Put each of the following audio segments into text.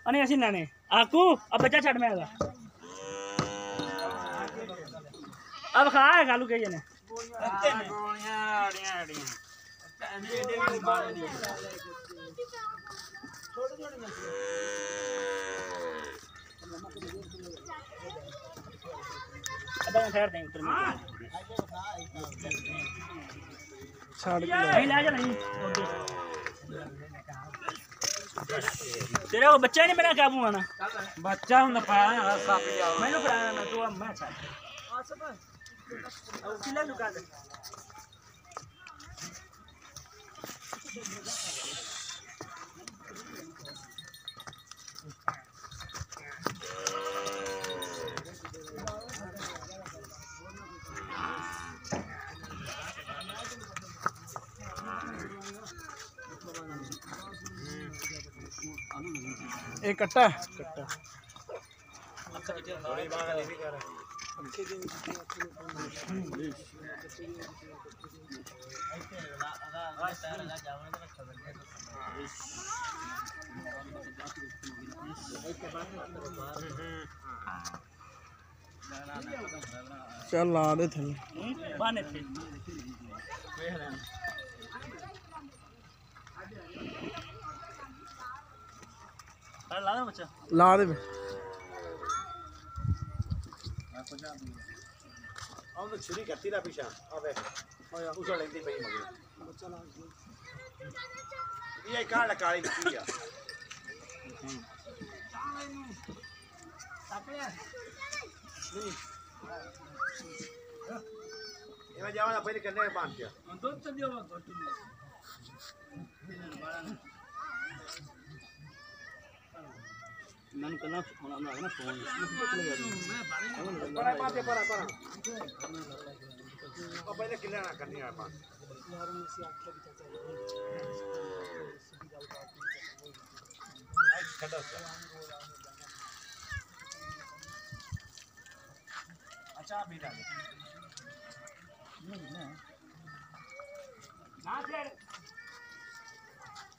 अने असी नाने आकू अब बच्चा छड़ में आगा अब खा है गालू कही ने ठहर दें उतर में छाड़ के नहीं ला जा नहीं तेरे को बच्चा नहीं मेरा काबू आना बच्चा हूं ना पाया काफी मैंने पढ़ाया ना तो अब मैं छाड़ अब किला लुका दे एक कट्टा चल ला दे थे बाने थे ला दे बच्चा ला दे अब तो छुरी करती रहा पीछा अबे उछल लेती भाई मगर ये काल काली की है ये जावा पहले करने बांध दिया दो चल दियो मन करना फोन ना ना फोन para अब पहले किले ना करनी है बात अच्छा बेटा ना फिर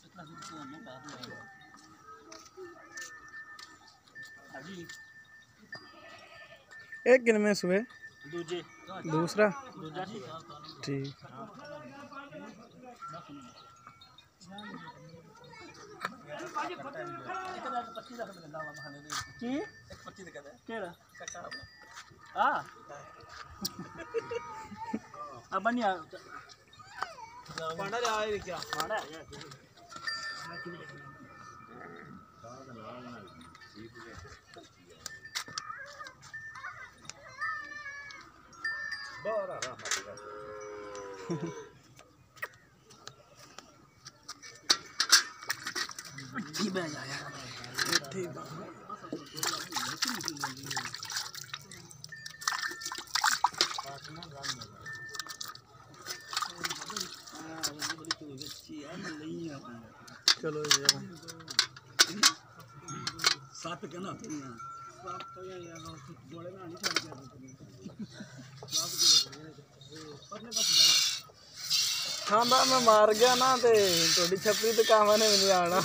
इतना दूर से नहीं बात है एक गिन में सुबह दूजे दूसरा दूजा ठीक बनिया पांडा ले आए क्या पांडा बड़ा रहा ठीक है यार ठीक चलो साथ पे कहना हाँ बा मैं मार गया ना ते थोड़ी छपरी तो काम ने भी नहीं आना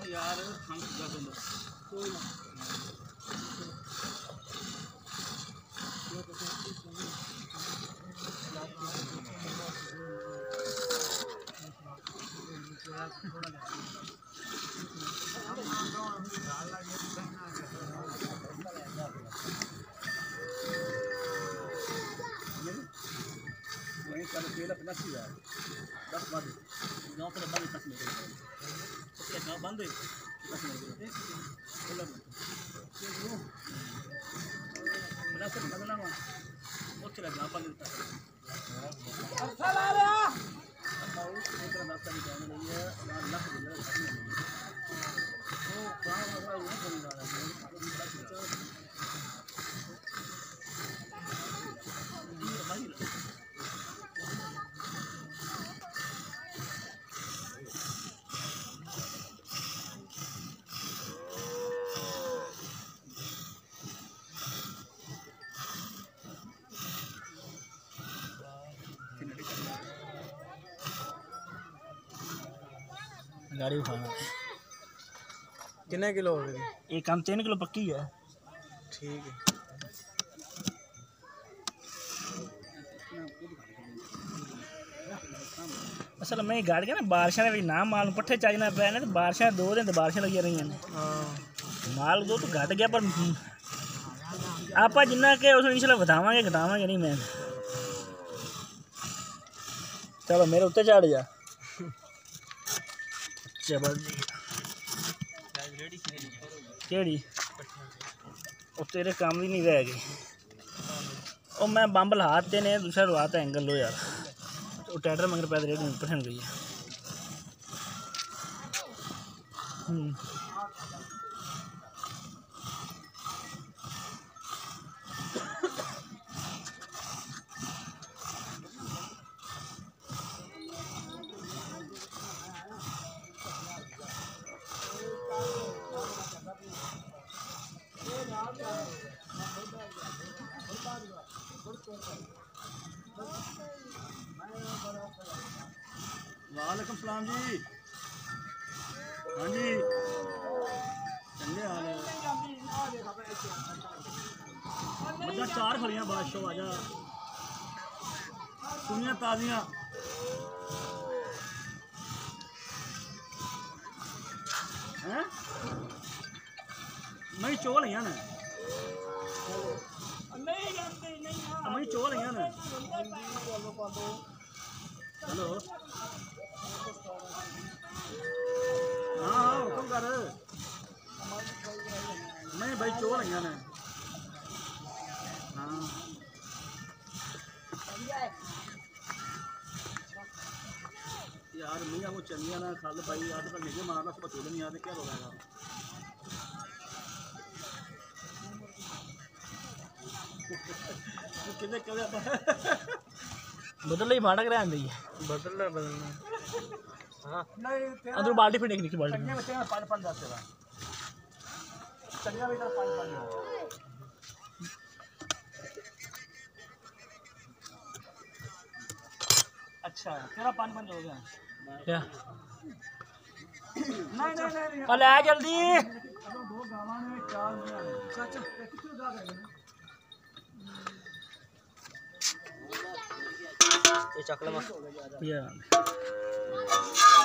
यार बंद पैसे लगना वा ਉੱਥੇ ਲੱਗਾ ਪਾ ਦਿੱਤਾ अच्छा ला रहा ਇਤਨਾ ਨਾਸਤਾ ਵੀ ਜਾਣ ਲਈ ਹੈ ਲੱਖ ਦੇ ਉਹ ਕੰਮ ਹੋਇਆ ਉਹ ਬੰਦਾ ਹੈ गाड़ी उठाना कितने किलो हो गए ये काम 3 किलो पक्की है ठीक है असल मैं गाड़ के ना बारिशा भी ना माल पट्ठे चाजना पे ना तो बारिशा 2 दिन तो बारिशा लगी रही हैं माल दो तो घट गया पर आप जिन्ना के उस इंशाल्लाह बतावांगे घटावांगे नहीं मैं चलो मेरे उत्ते चढ़ जा केड़ी वो तेरे काम भी नहीं रह गई और मैं बंब लाते ने दूसरा लवाता एंगल लो यार वो टैटर मगर पैदल रेट पसंद गई है वालेकुम सलाम जी हाँ जी चंगे हाल है बच्चा 4 खड़ियाँ बादशाह आजा सुनिया ताजियाँ हैं मैं चोल हैं ना मैं चोल हैं ना हेलो हाँ हुक्म कर नहीं भाई चोल हैं ना हाँ यार मियाँ वो चलिया ना खल भाई आज तक नहीं मारना सुबह चोल नहीं आते क्या हो जाएगा कितने कदे बदल ही भाड़ा करा है बदलना हाँ नहीं अंदर बाल्टी फिर निकली बाल्टी चंगे बच्चे 5 जाते हैं चंगा भी 5 अच्छा तेरा 5 हो गया क्या नहीं नहीं नहीं कल आ जल्दी 2 गावां ने 4 मियां चाचा कितने दा गए ये चकला मत ये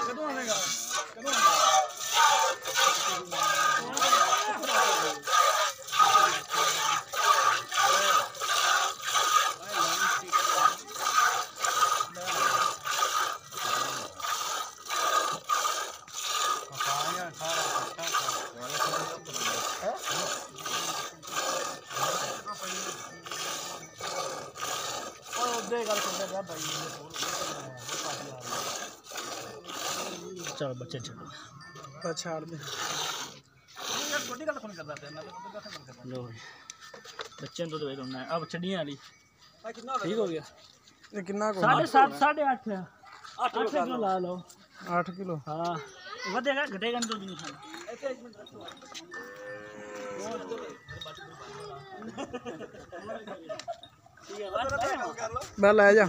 कदों आएगा कदों चलो बच्चे छोड़ो बस छाड़ दे छोटी गल फोन करदा तेरे नाल लो बच्चे तो दे दो अब छड़ियां वाली ठीक हो गया ये कितना को 7.5 8.5 8 किलो ला लो 8 किलो हां वधेगा घटेगा नहीं तो नहीं खाना एक मिनट ठीक है बस बस ले जा